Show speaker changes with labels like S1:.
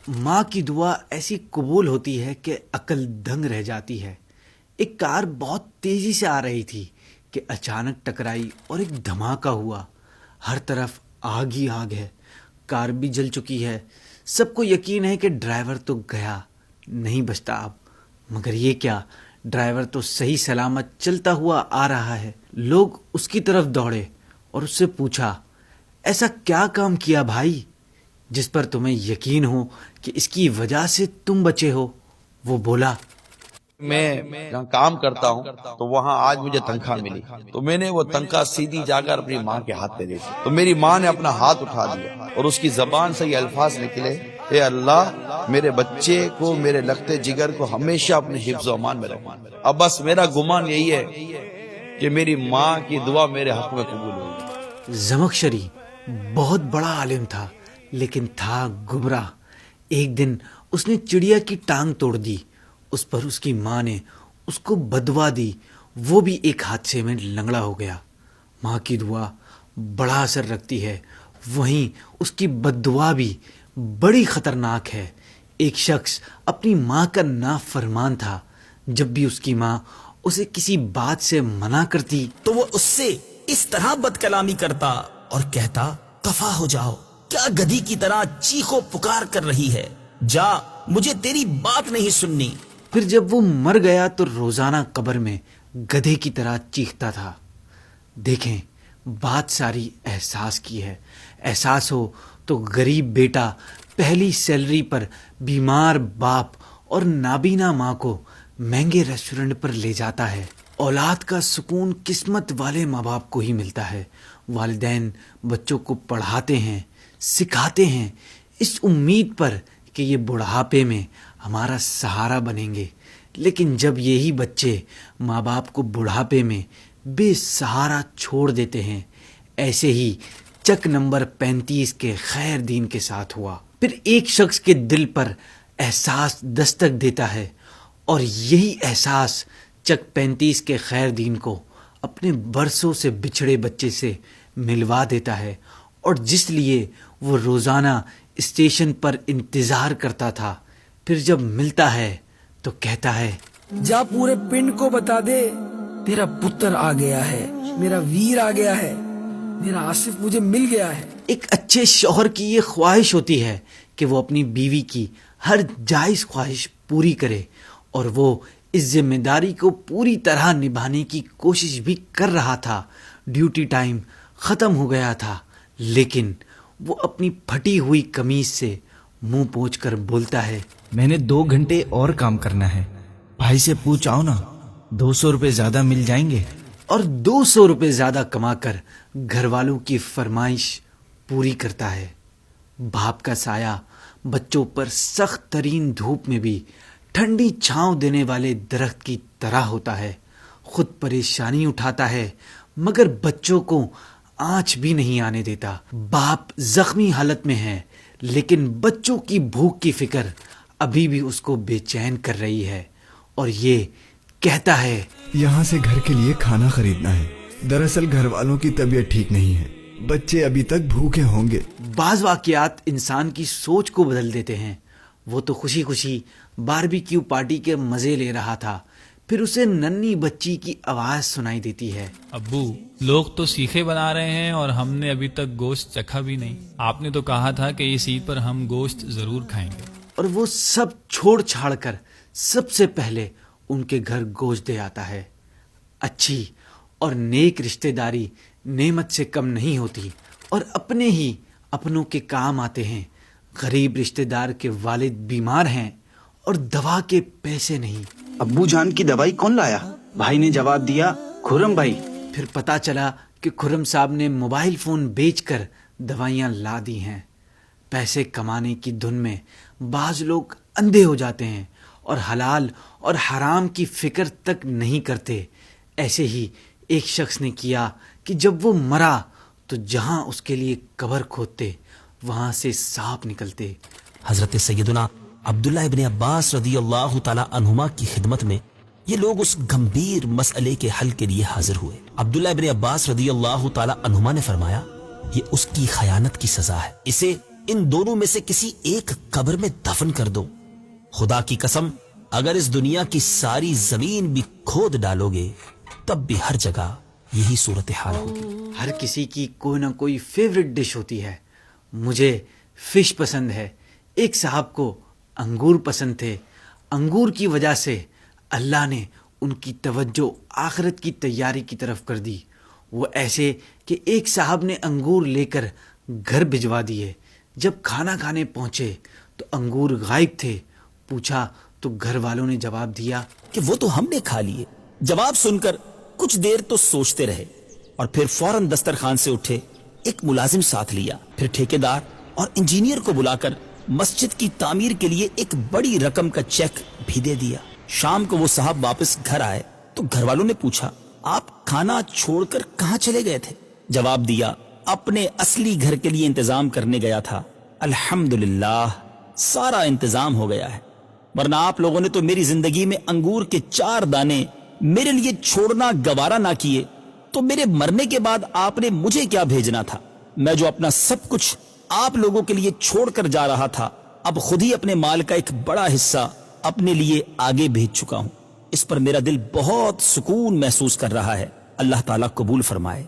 S1: ماں کی دعا ایسی قبول ہوتی ہے کہ عقل دنگ رہ جاتی ہے۔ ایک کار بہت تیزی سے آ رہی تھی کہ اچانک ٹکرائی اور ایک دھماکہ ہوا۔ ہر طرف آگ ہی آگ ہے، کار بھی جل چکی ہے۔ سب کو یقین ہے کہ ڈرائیور تو گیا، نہیں بچتا اب۔ مگر یہ کیا، ڈرائیور تو صحیح سلامت چلتا ہوا آ رہا ہے۔ لوگ اس کی طرف دوڑے اور اس سے پوچھا، ایسا کیا کام کیا بھائی جس پر تمہیں یقین ہو کہ اس کی وجہ سے تم بچے ہو؟ وہ بولا،
S2: میں جہاں کام کرتا ہوں تو وہاں آج مجھے تنخواہ ملی، تو میں نے وہ تنخواہ سیدھی جا کر اپنی ماں کے ہاتھ پہ دی تھی۔ تو میری ماں نے اپنا ہاتھ اٹھا دیا اور اس کی زبان سے یہ الفاظ نکلے، اے اللہ میرے بچے کو، میرے لگتے جگر کو ہمیشہ اپنے حفظ و امان میں رکھنا۔ اب بس میرا گمان یہی ہے کہ میری ماں کی دعا میرے حق میں قبول ہوگی۔
S1: زمخشری بہت بڑا عالم تھا لیکن تھا گمراہ۔ ایک دن اس نے چڑیا کی ٹانگ توڑ دی۔ اس پر اس کی ماں نے اس کو بددعا دی، وہ بھی ایک حادثے میں لنگڑا ہو گیا۔ ماں کی دعا بڑا اثر رکھتی ہے، وہیں اس کی بددعا بھی بڑی خطرناک ہے۔ ایک شخص اپنی ماں کا نافرمان تھا۔ جب بھی اس کی ماں اسے کسی بات سے منع کرتی
S3: تو وہ اس سے اس طرح بد کلامی کرتا اور کہتا، خفا ہو جاؤ، کیا گدھی کی طرح چیخو پکار کر رہی ہے، جا، مجھے تیری بات نہیں سننی۔
S1: پھر جب وہ مر گیا تو روزانہ قبر میں گدھے کی طرح چیختا تھا۔ دیکھیں، بات ساری احساس کی ہے۔ احساس ہو تو غریب بیٹا پہلی سیلری پر بیمار باپ اور نابینا ماں کو مہنگے ریسٹورنٹ پر لے جاتا ہے۔ اولاد کا سکون قسمت والے ماں باپ کو ہی ملتا ہے۔ والدین بچوں کو پڑھاتے ہیں، سکھاتے ہیں، اس امید پر کہ یہ بڑھاپے میں ہمارا سہارا بنیں گے۔ لیکن جب یہی بچے ماں باپ کو بڑھاپے میں بے سہارا چھوڑ دیتے ہیں، ایسے ہی چک نمبر 35 کے خیر دین کے ساتھ ہوا۔ پھر ایک شخص کے دل پر احساس دستک دیتا ہے اور یہی احساس چک 35 کے خیر دین کو اپنے برسوں سے بچھڑے بچے سے ملوا دیتا ہے، اور جس لیے وہ روزانہ اسٹیشن پر انتظار کرتا تھا۔ پھر جب ملتا ہے تو کہتا ہے،
S4: جا پورے پنڈ کو بتا دے تیرا پتر آ گیا ہے، میرا ویر آ گیا ہے، میرا آصف مجھے مل گیا ہے۔
S1: ایک اچھے شوہر کی یہ خواہش ہوتی ہے کہ وہ اپنی بیوی کی ہر جائز خواہش پوری کرے، اور وہ اس ذمہ داری کو پوری طرح نبھانے کی کوشش بھی کر رہا تھا۔ ڈیوٹی ٹائم ختم ہو گیا تھا، لیکن وہ اپنی پھٹی ہوئی قمیض سے منہ پوچھ کر بولتا ہے،
S5: میں نے 2 گھنٹے اور کام کرنا ہے، بھائی سے پوچھ آؤ نا، 200 روپے زیادہ مل جائیں گے۔
S1: اور 200 روپے زیادہ کما کر گھر والوں کی فرمائش پوری کرتا ہے۔ باپ کا سایہ بچوں پر سخت ترین دھوپ میں بھی ٹھنڈی چھاؤں دینے والے درخت کی طرح ہوتا ہے۔ خود پریشانی اٹھاتا ہے مگر بچوں کو آنچ بھی نہیں آنے دیتا۔ باپ زخمی حالت میں ہے لیکن بچوں کی بھوک کی فکر ابھی بھی اس کو بے چین کر رہی ہے، اور یہ کہتا ہے،
S6: یہاں سے گھر کے لیے کھانا خریدنا ہے، دراصل گھر والوں کی طبیعت ٹھیک نہیں ہے، بچے ابھی تک بھوکے ہوں گے۔
S1: بعض واقعات انسان کی سوچ کو بدل دیتے ہیں۔ وہ تو خوشی خوشی باربیکیو پارٹی کے مزے لے رہا تھا، پھر اسے ننھی بچی کی آواز سنائی دیتی ہے،
S7: ابو، لوگ تو سیخے بنا رہے ہیں اور ہم نے ابھی تک گوشت چکھا بھی نہیں۔ آپ نے تو کہا تھا کہ اس عید پر ہم گوشت ضرور کھائیں گے۔
S1: اور وہ سب چھوڑ چھاڑ کر سب سے پہلے ان کے گھر گوشت دے آتا ہے۔ اچھی اور نیک رشتہ داری نعمت سے کم نہیں ہوتی، اور اپنے ہی اپنوں کے کام آتے ہیں۔ غریب رشتہ دار کے والد بیمار ہیں اور دوا کے پیسے نہیں۔
S8: ابو جان کی دوائی کون لایا؟ بھائی نے جواب دیا، خرم بھائی۔
S1: پھر پتا چلا کہ خرم صاحب نے موبائل فون بیچ کر دوائیاں لا دی ہیں۔ پیسے کمانے کی دھن میں بعض لوگ اندھے ہو جاتے ہیں اور حلال اور حرام کی فکر تک نہیں کرتے۔ ایسے ہی ایک شخص نے کیا کہ جب وہ مرا تو جہاں اس کے لیے قبر کھودتے وہاں سے سانپ نکلتے۔
S3: حضرت سیدنا عبداللہ ابن عباس رضی اللہ تعالی عنہما کی خدمت میں یہ لوگ اس گمبھیر مسئلے کے حل کے لیے حاضر ہوئے۔ عبداللہ ابن عباس رضی اللہ تعالی عنہما نے فرمایا، یہ اس کی خیانت کی سزا ہے، اسے ان دونوں میں سے کسی ایک قبر میں دفن کر دو. خدا کی قسم اگر اس دنیا کی ساری زمین بھی کھود ڈالو گے تب بھی ہر جگہ یہی صورتحال ہوگی.
S1: ہر کسی کی کوئی نہ کوئی فیوریٹ ڈش ہوتی ہے. مجھے فش پسند ہے. ایک صاحب کو انگور پسند تھے. انگور کی وجہ سے اللہ نے ان کی توجہ آخرت کی تیاری کی طرف کر دی. وہ ایسے کہ ایک صاحب نے انگور لے کر گھر بھجوا دیے. جب کھانا کھانے پہنچے تو انگور غائب تھے. پوچھا تو گھر والوں نے جواب دیا
S3: کہ وہ تو ہم نے کھا لیے. جواب سن کر کچھ دیر تو سوچتے رہے اور پھر فوراً دسترخوان سے اٹھے. ایک ملازم ساتھ لیا. پھر ٹھیکیدار اور انجینئر کو بلا کر مسجد کی تعمیر کے لیے ایک بڑی رقم کا چیک بھی دے دیا. شام کو وہ صاحب واپس گھر آئے تو گھر والوں نے پوچھا آپ کھانا چھوڑ کر کہاں چلے گئے تھے؟ جواب دیا اپنے اصلی گھر کے لیے انتظام کرنے گیا تھا. الحمدللہ سارا انتظام ہو گیا ہے، ورنہ آپ لوگوں نے تو میری زندگی میں انگور کے 4 دانے میرے لیے چھوڑنا گوارا نہ کیے تو میرے مرنے کے بعد آپ نے مجھے کیا بھیجنا تھا؟ میں جو اپنا سب کچھ آپ لوگوں کے لیے چھوڑ کر جا رہا تھا اب خود ہی اپنے مال کا ایک بڑا حصہ اپنے لیے آگے بھیج چکا ہوں. اس پر میرا دل بہت سکون محسوس کر رہا ہے. اللہ تعالیٰ قبول فرمائے.